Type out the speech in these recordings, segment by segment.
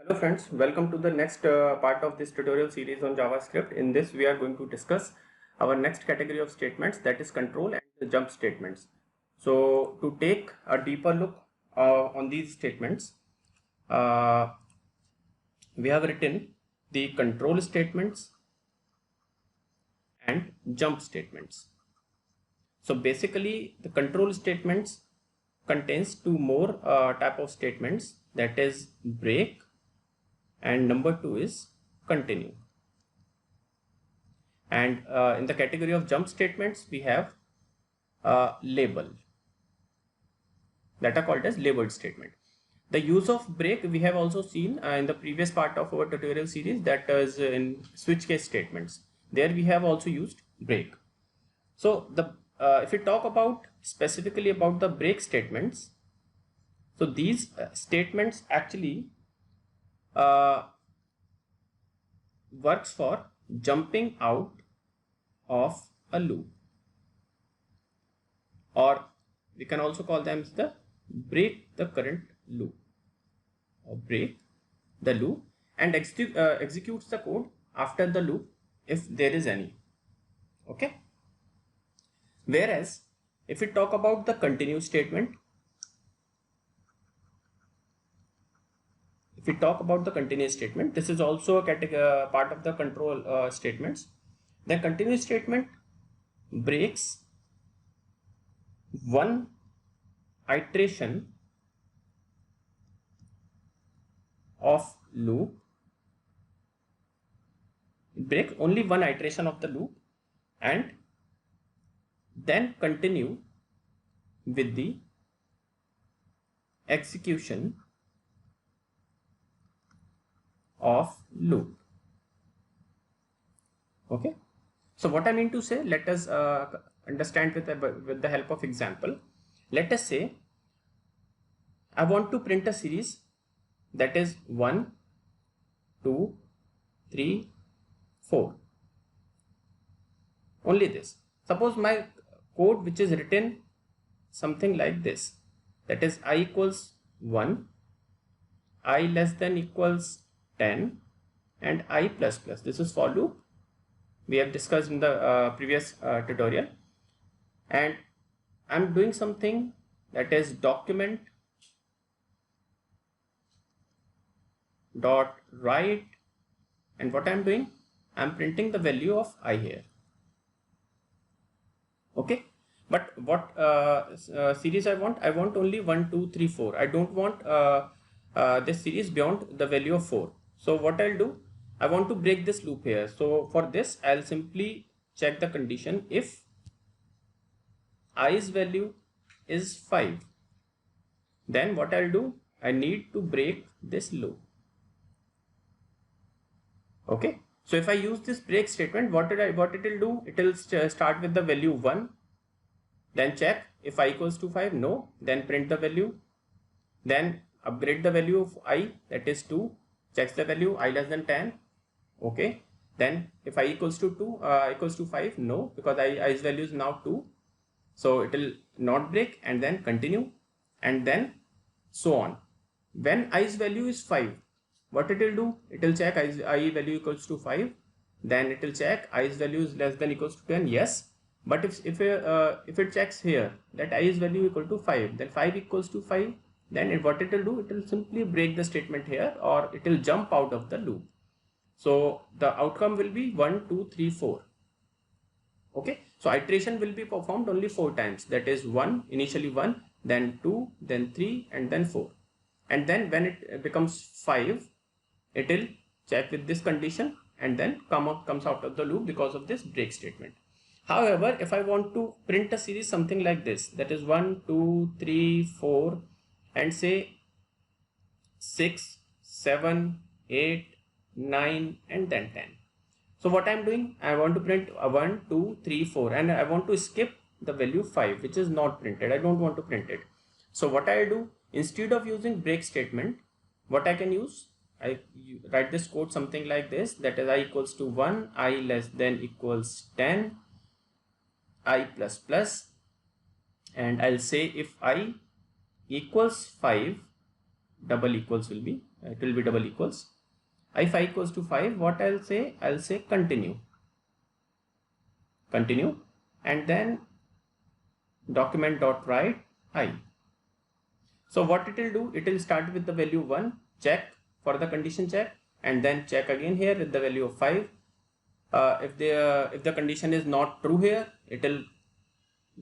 Hello friends, welcome to the next part of this tutorial series on JavaScript. In this we are going to discuss our next category of statements, that is control and the jump statements. So to take a deeper look on these statements, uh, we have written the control statements and jump statements. So basically the control statements contains two more type of statements, that is break, and number two is continue. And in the category of jump statements we have label, that are called as labeled statement. The use of break we have also seen in the previous part of our tutorial series, that is in switch case statements. There we have also used break. So the if we talk about specifically about the break statements, so these statements actually works for jumping out of a loop, or we can also call them as the break the current loop, or break the loop, and executes the code after the loop if there is any. Okay. Whereas if we talk about the continue statement, if we talk about the continuous statement, this is also a part of the control statements. The continuous statement breaks one iteration of loop. It breaks only one iteration of the loop and then continue with the execution of loop. Okay. So what I mean to say, let us understand with the help of example. Let us say I want to print a series that is 1, 2, 3, 4. Only this. Suppose my code which is written something like this, that is I equals 1, I less than equals 10, and I plus plus. This is for loop. We have discussed in the previous tutorial. And I'm doing something that is document dot write, and what I'm doing, I'm printing the value of I here. Okay. But what series I want only 1, 2, 3, 4. I don't want this series beyond the value of 4. So what I'll do, I want to break this loop here. So for this I'll simply check the condition. If i's value is 5, then what I'll do, I need to break this loop. Okay. So if I use this break statement, what it will do, it will start with the value 1, then check if I equals to 5, no, then print the value, then upgrade the value of I, that is 2, checks the value I less than 10. Okay. Then if I equals to 2 equals to 5, no, because i's value is now 2, so it will not break, and then continue, and then so on. When i's value is 5, what it will do, it will check I value equals to 5, then it will check i's value is less than equals to 10, yes. But if it checks here that i's value equal to 5, then 5 equals to 5, then what it will do, it will simply break the statement here, or it will jump out of the loop. So the outcome will be 1, 2, 3, 4. Okay. So iteration will be performed only 4 times, that is 1, initially 1, then 2, then 3, and then 4. And then when it becomes 5, it will check with this condition and then comes out of the loop because of this break statement. However, if I want to print a series something like this, that is 1, 2, 3, 4, and say 6, 7, 8, 9, and then 10. So what I am doing, I want to print 1, 2, 3, 4, and I want to skip the value 5, which is not printed. I don't want to print it. So what I do, instead of using break statement, what I can use, I write this code something like this, that is I equals to 1, I less than equals 10, I plus plus, and I'll say if I equals 5, double equals will be, it will be double equals. If I equals to 5, what I'll say continue, and then document dot write I. So what it will do, it will start with the value 1, check for the condition check, and then check again here with the value of 5. If the condition is not true here, it will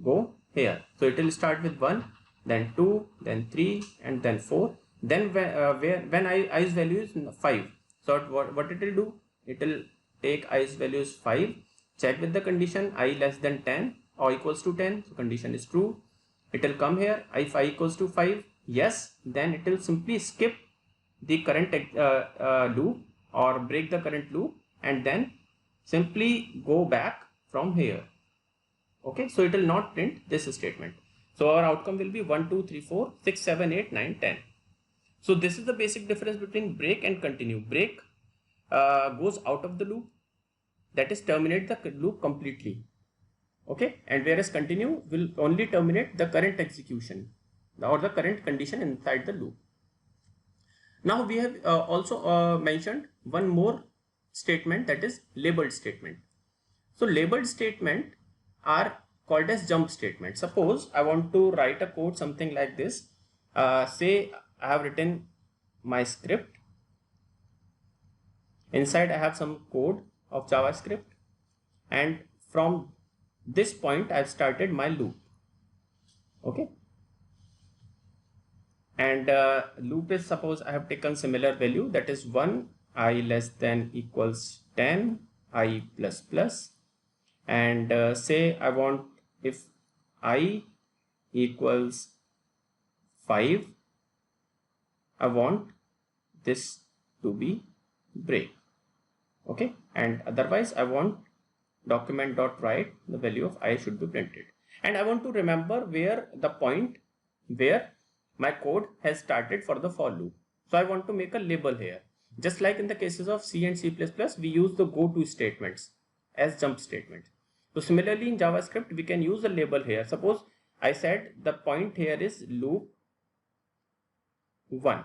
go here. So it will start with 1, then 2, then 3, and then 4. Then when i's value is 5, so what it will do, it will take i's value is 5, check with the condition I less than 10 or equals to 10, so condition is true. It will come here, if I equals to 5, yes, then it will simply skip the current loop or break the current loop, and then simply go back from here. Okay, so it will not print this statement. So our outcome will be 1, 2, 3, 4, 6, 7, 8, 9, 10. So this is the basic difference between break and continue. Break goes out of the loop, that is terminate the loop completely. Okay, and whereas continue will only terminate the current execution or the current condition inside the loop. Now we have also mentioned one more statement, that is labeled statement. So labeled statement are called as jump statement. Suppose I want to write a code something like this. Say I have written my script. Inside I have some code of JavaScript, and from this point I have started my loop. Okay, and loop is, suppose I have taken similar value, that is 1, I less than equals 10, I plus plus, and say I want if I equals 5, I want this to be break. Okay, and otherwise I want document dot write the value of I should be printed, and I want to remember where the point where my code has started for the for loop. So I want to make a label here, just like in the cases of C and C++, we use the go to statements as jump statements. So similarly in JavaScript we can use a label here. Suppose I said the point here is loop 1.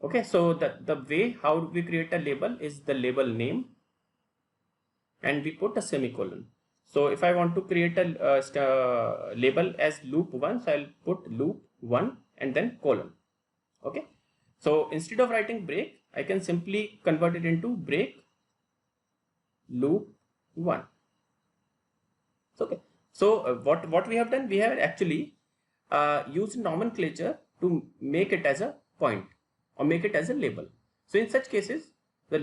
Okay, so the way how we create a label is the label name, and we put a semicolon. So if I want to create a label as loop 1, so I'll put loop 1 and then colon. Okay, so instead of writing break, I can simply convert it into break loop 1. Okay, so what we have done, we have actually used nomenclature to make it as a point or make it as a label. So in such cases, the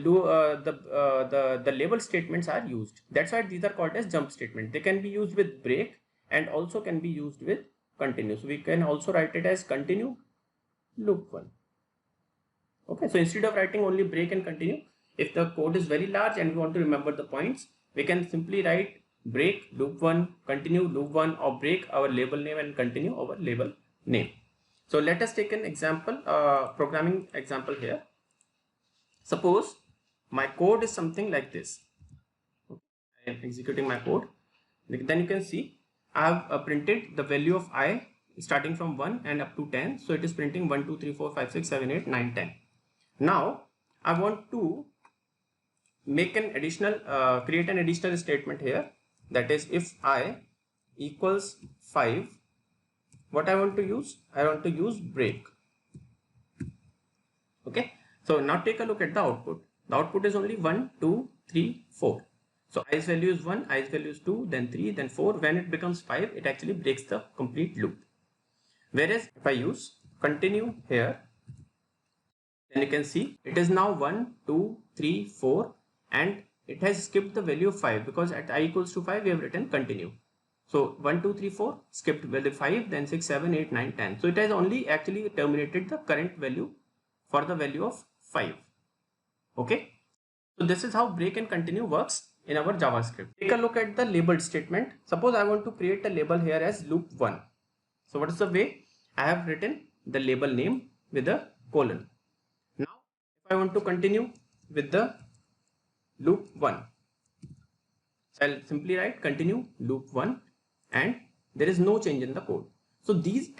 label statements are used. That's why these are called as jump statement. They can be used with break and also can be used with continue. So we can also write it as continue loop 1. Okay, so instead of writing only break and continue, if the code is very large and we want to remember the points, we can simply write break loop 1, continue loop 1, or break our label name and continue our label name. So let us take an example, programming example here. Suppose my code is something like this. I am executing my code. Then you can see I have printed the value of I starting from 1 and up to 10. So it is printing 1, 2, 3, 4, 5, 6, 7, 8, 9, 10. Now I want to make an additional, create an additional statement here. That is, if I equals 5, what I want to use? I want to use break. Okay. So now take a look at the output. The output is only 1, 2, 3, 4. So i's value is 1, i's value is 2, then 3, then 4. When it becomes 5, it actually breaks the complete loop. Whereas if I use continue here, then you can see it is now 1, 2, 3, 4, and it has skipped the value of 5 because at I equals to 5 we have written continue. So 1, 2, 3, 4 skipped value 5, then 6, 7, 8, 9, 10. So it has only actually terminated the current value for the value of 5. Okay. So this is how break and continue works in our JavaScript. Take a look at the labeled statement. Suppose I want to create a label here as loop 1. So what is the way? I have written the label name with a colon. Now if I want to continue with the loop 1, so I'll simply write continue loop 1, and there is no change in the code. So these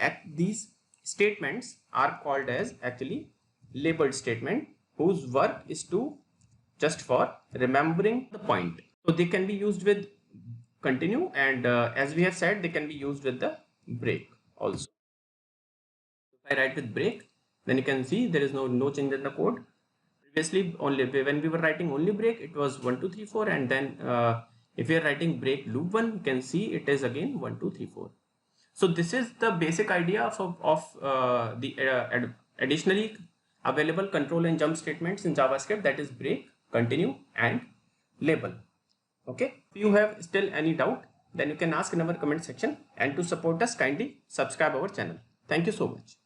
statements are called as actually labeled statement, whose work is to just for remembering the point. So they can be used with continue, and as we have said, they can be used with the break also. If I write with break, then you can see there is no change in the code. Previously, only when we were writing only break, it was 1 2 3 4, and then if we are writing break loop 1, you can see it is again 1 2 3 4. So this is the basic idea of the additionally available control and jump statements in JavaScript, that is break, continue, and label. Okay, if you have still any doubt, then you can ask in our comment section, and to support us, kindly subscribe our channel. Thank you so much.